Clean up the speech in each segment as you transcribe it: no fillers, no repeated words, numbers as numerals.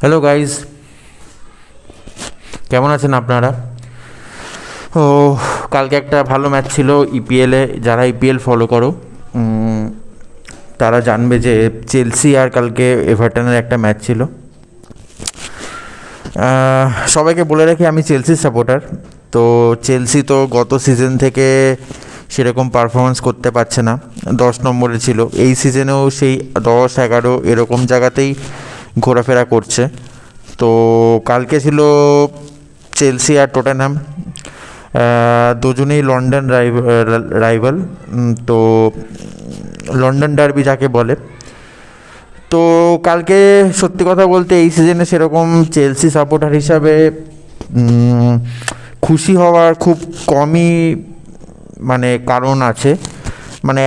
Hello guys, কেমন আছেন আপনারা? ও, কালকে একটা ভালো ম্যাচ ছিল ইপিএলে। যারা ইপিএল ফলো করো তারা জানবে যে চেলসি আর কালকে এভারটনের একটা ম্যাচ ছিল। সবাইকে বলে রাখি, আমি চেলসির সাপোর্টার। তো চেলসি তো গত সিজন থেকে সেরকম পারফরমেন্স করতে পারছে না, 10 নম্বরে ছিল। এই সিজনেও সেই 10-11 এরকম জায়গাতেই ঘোরাফেরা করছে। তো কালকে ছিল চেলসি আর টটেনহ্যাম, দুজনেই লন্ডন রাইভাল। তো লন্ডন ডার্বি যাকে বলে। তো কালকে সত্যি কথা বলতে এই সিজনে সেরকম চেলসি সাপোর্টার হিসাবে খুশি হওয়ার খুব কমই মানে কারণ আছে। মানে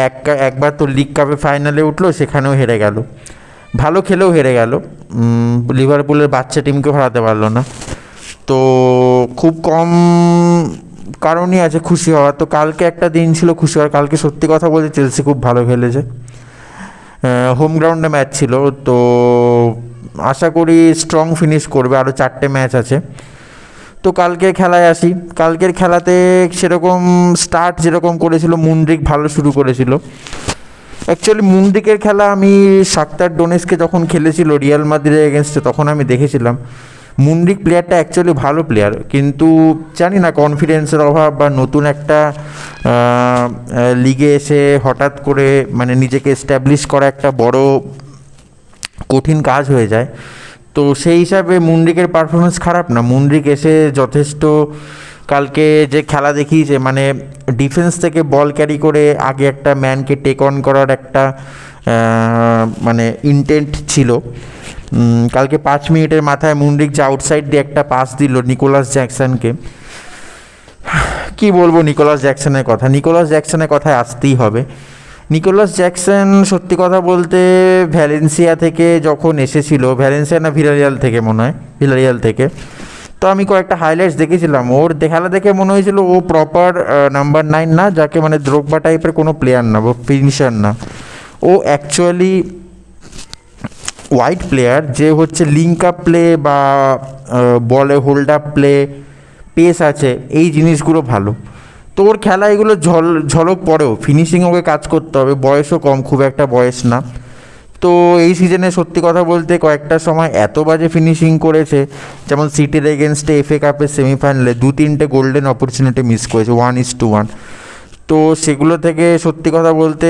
একবার তো লিগ কাপে ফাইনালে উঠলো, সেখানেও হেরে গেল, ভালো খেলেও হেরে গেল, লিভারপুলের বাচ্চা টিমকেও হারাতে পারলো না। তো খুব কম কারণই আছে খুশি হওয়ার। তো কালকে একটা দিন ছিল খুশি হওয়ার। কালকে সত্যি কথা বলতে চেলসি খুব ভালো খেলেছে, হোম গ্রাউন্ডে ম্যাচ ছিল। তো আশা করি স্ট্রং ফিনিশ করবে, আরও 4টে ম্যাচ আছে। তো কালকে খেলায় আসি। কালকের খেলাতে সেরকম স্টার্ট যেরকম করেছিল, মুন্ড্রিক ভালো শুরু করেছিল। অ্যাকচুয়ালি মুন্ড্রিকের খেলা আমি শাখতার ডোনেস্কে যখন খেলেছিল রিয়াল মাদ্রিদের এগেনস্টে, তখন আমি দেখেছিলাম মুন্ড্রিক প্লেয়ারটা অ্যাকচুয়ালি ভালো প্লেয়ার, কিন্তু জানি না কনফিডেন্সের অভাব বা নতুন একটা লিগে এসে হঠাৎ করে মানে নিজেকে এস্টাবলিশ করা একটা বড় কঠিন কাজ হয়ে যায়। তো সেই হিসাবে মুন্ড্রিকের পারফরমেন্স খারাপ না। মুন্ড্রিক এসে যথেষ্ট কালকে যে খেলা দেখিয়েছে, মানে ডিফেন্স থেকে বল ক্যারি করে আগে একটা ম্যানকে টেক অন করার একটা মানে ইন্টেন্ট ছিল। কালকে 5 মিনিটের মাথায় মুন্ড্রিক যে আউটসাইড দিয়ে একটা পাস দিল নিকোলাস জ্যাকসনকে, কি বলবো নিকোলাস জ্যাকসনের কথায় আসতেই হবে। নিকোলাস জ্যাকসন সত্যি কথা বলতে ভ্যালেন্সিয়া থেকে যখন এসেছিল, ভ্যালেন্সিয়া না ভিলারিয়াল থেকে, মনে হয় ভিলারিয়াল থেকে, তো আমি কয়েকটা হাইলাইটস দেখেছিলাম। ওর খেলা দেখে মনে হয়েছিল ও প্রপার নাম্বার 9 না, যাকে মানে দ্রোগবা টাইপের কোনো প্লেয়ার না, ও ফিনিশার না। ও অ্যাকচুয়ালি ওয়াইড প্লেয়ার, যে হচ্ছে লিঙ্ক আপ প্লে বা বলে হোল্ড আপ প্লে, পেস আছে, এই জিনিসগুলো ভালো। তো ওর খেলা এগুলো ঝলক পড়েও, ফিনিশিং ওকে কাজ করতে হবে, বয়সও কম, খুব একটা বয়স না। তো এই সিজনে সত্যি কথা বলতে কয়েকটা সময় এত বাজে ফিনিশিং করেছে, যেমন সিটির এগেনস্টে এফএ কাপের সেমিফাইনালে 2-3টে গোল্ডেন অপরচুনিটি মিস করেছে 1:1। তো সেগুলো থেকে সত্যি কথা বলতে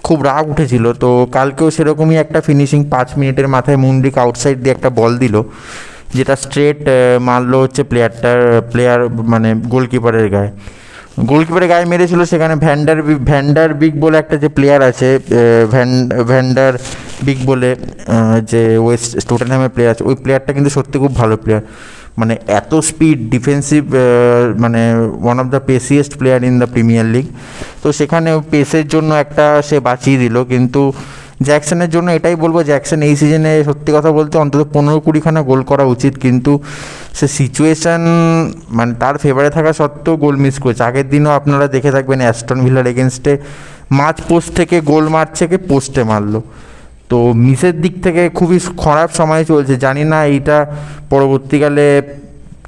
খুব রাগ উঠেছিল। তো কালকেও সেরকমই একটা ফিনিশিং 5 মিনিটের মাথায় মুন্ড্রিক আউটসাইড দিয়ে একটা বল দিল, যেটা স্ট্রেট মারলো হচ্ছে প্লেয়ার মানে গোলকিপারের গায়ে মেরেছিল। সেখানে ভ্যান্ডার বিগ বলে একটা যে প্লেয়ার আছে, ভ্যান্ডার বিগ বলে যে টটেনহ্যামের প্লেয়ার আছে, ওই প্লেয়ারটা কিন্তু সত্যি খুব ভালো প্লেয়ার। মানে এত স্পিড, ডিফেন্সিভ, মানে one of the paciest player in the Premier League. তো সেখানে পেসের জন্য একটা সে বাঁচিয়ে দিল। কিন্তু জ্যাকসনের জন্য এটাই বলবো, জ্যাকসন এই সিজনে সত্যি কথা বলতে অন্তত 15-20খানা গোল করা উচিত, কিন্তু সে সিচুয়েশান মানে তার ফেভারে থাকা সত্ত্বেও গোল মিস করেছে। আগের দিনও আপনারা দেখে থাকবেন অ্যাস্টন ভিলার এগেনস্টে মাঝ পোস্ট থেকে গোল মারছে, পোস্টে মারলো। তো মিসের দিক থেকে খুবই খারাপ সময় চলছে। জানি না এইটা পরবর্তীকালে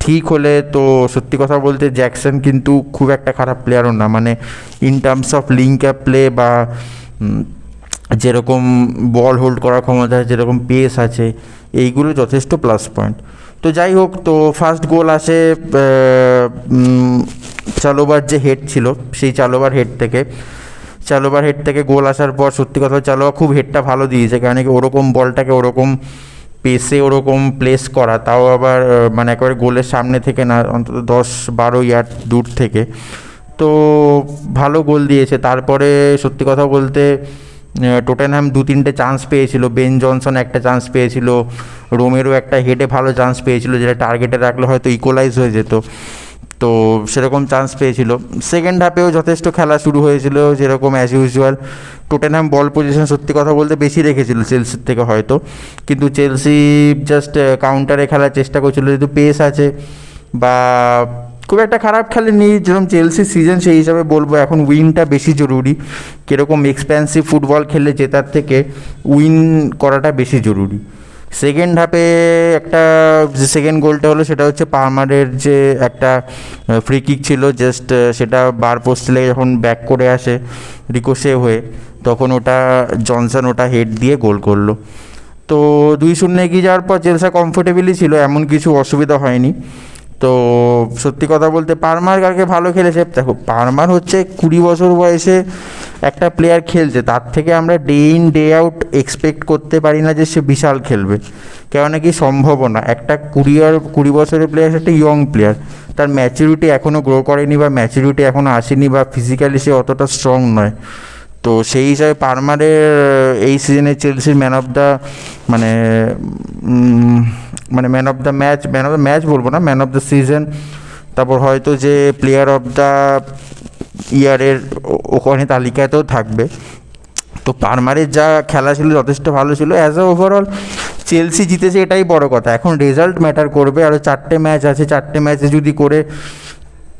ঠিক হলে। তো সত্যি কথা বলতে জ্যাকসন কিন্তু খুব একটা খারাপ প্লেয়ারও না, মানে in terms of link up play বা যেরকম বল হোল্ড করার ক্ষমতা, যেরকম পেস আছে, এইগুলো যথেষ্ট প্লাস পয়েন্ট। তো যাই হোক, তো ফার্স্ট গোল আসে চালোবার যে হেড ছিল, সেই চালোবার হেড থেকে গোল আসার পর সত্যি কথা চালোবা খুব হেডটা ভালো দিয়েছে, কারণ কি ওরকম বলটাকে ওরকম পেসে ওরকম প্লেস করা, তাও আবার মানে একেবারে গোলের সামনে থেকে না, অন্তত 10-12 ইয়ার্ড দূর থেকে। তো ভালো গোল দিয়েছে। তারপরে সত্যি কথা বলতে টটেনহ্যাম 2-3টে চান্স পেয়েছিল, বেন জনসন একটা চান্স পেয়েছিল, রোমেরও একটা হেডে ভালো চান্স পেয়েছিল, যেটা টার্গেটে রাখলে হয়তো ইকোলাইজ হয়ে যেত। তো সেরকম চান্স পেয়েছিল। সেকেন্ড হাফেও যথেষ্ট খেলা শুরু হয়েছিল যেরকম অ্যাজ ইউজুয়াল। টটেনহ্যাম বল পজিশন সত্যি কথা বলতে বেশি রেখেছিল চেলসির থেকে হয়তো, কিন্তু চেলসি জাস্ট কাউন্টারে খেলার চেষ্টা করছিল। যেহেতু পেস আছে বা খুব একটা খারাপ খেলেনি যেরকম চেলসি সিজন, সেই হিসাবে বলবো এখন উইনটা বেশি জরুরি। কীরকম এক্সপেন্সিভ ফুটবল খেলে জেতার থেকে উইন করাটা বেশি জরুরি। সেকেন্ড হাফে একটা যে সেকেন্ড গোলটা হলো সেটা হচ্ছে পালমারের যে একটা ফ্রি কিক ছিল, জাস্ট সেটা বার পোস্টে লেগে যখন ব্যাক করে আসে রিকোশে হয়ে, তখন ওটা জনসন ওটা হেড দিয়ে গোল করলো। তো 2-0 এগিয়ে যাওয়ার পর চেলসি কমফোর্টেবলি ছিল, এমন কিছু অসুবিধা হয়নি। তো সত্যি কথা বলতে পারমার কালকে ভালো খেলেছে। দেখো পারমার হচ্ছে 20 বছর বয়সে একটা প্লেয়ার খেলছে, তার থেকে আমরা day in day out expect করতে পারি না যে সে বিশাল খেলবে, কেননা কি সম্ভবও না। একটা 20 বছরের প্লেয়ার, একটা ইয়ং প্লেয়ার, তার ম্যাচুরিটি এখনও গ্রো করেনি বা ম্যাচুরিটি এখনও আসেনি বা ফিজিক্যালি সে অতটা স্ট্রং নয়। তো সেই হিসাবে পারমারের এই সিজনে চেলসির ম্যান অফ দ্য মানে মানে ম্যান অফ দ্য ম্যাচ বলবো না, ম্যান অফ দ্য সিজন, তারপর হয়তো যে প্লেয়ার অফ দ্য ইয়ারের ওখানে তালিকাতেও থাকবে। তো পারমারের যা খেলা ছিল যথেষ্ট ভালো ছিল। অ্যাজ আ ওভারঅল চেলসি জিতেছে, এটাই বড় কথা। এখন রেজাল্ট ম্যাটার করবে, আরও 4টে ম্যাচ আছে, 4টে ম্যাচে যদি করে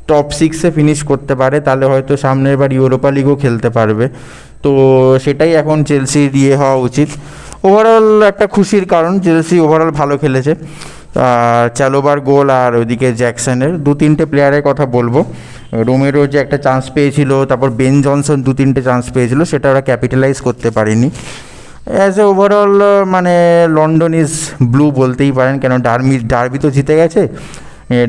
টপ 6-এ ফিনিশ করতে পারে তাহলে হয়তো সামনের বার ইউরোপা লিগও খেলতে পারবে। তো সেটাই এখন চেলসির হওয়া উচিত। ওভারঅল একটা খুশির কারণ, চেলসি ওভারঅল ভালো খেলেছে। চালোবার গোল আর ওইদিকে জ্যাকসনের 2-3টে প্লেয়ারের কথা বলবো। রোমেরো যে একটা চান্স পেয়েছিল, তারপর বেন জনসন 2-3টে চান্স পেয়েছিল, সেটা ওরা ক্যাপিটালাইজ করতে পারেনি। অ্যাজ এ ওভারঅল মানে লন্ডন ইজ ব্লু বলতেই পারেন, কেন ডার্বি তো জিতে গেছে।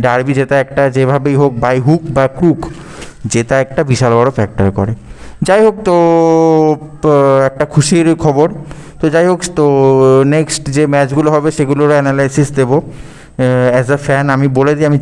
ডার্বি জেতা একটা, যেভাবেই হোক বাই হুক বা ক্রুক জেতা একটা বিশাল বড় ফ্যাক্টর করে। যাই হোক, তো একটা খুশির খবর। তো যাই হোক, তো নেক্সট যে ম্যাচগুলো হবে সেগুলোর অ্যানালাইসিস দেবো। অ্যাজ আ ফ্যান আমি বলে দিই, আমি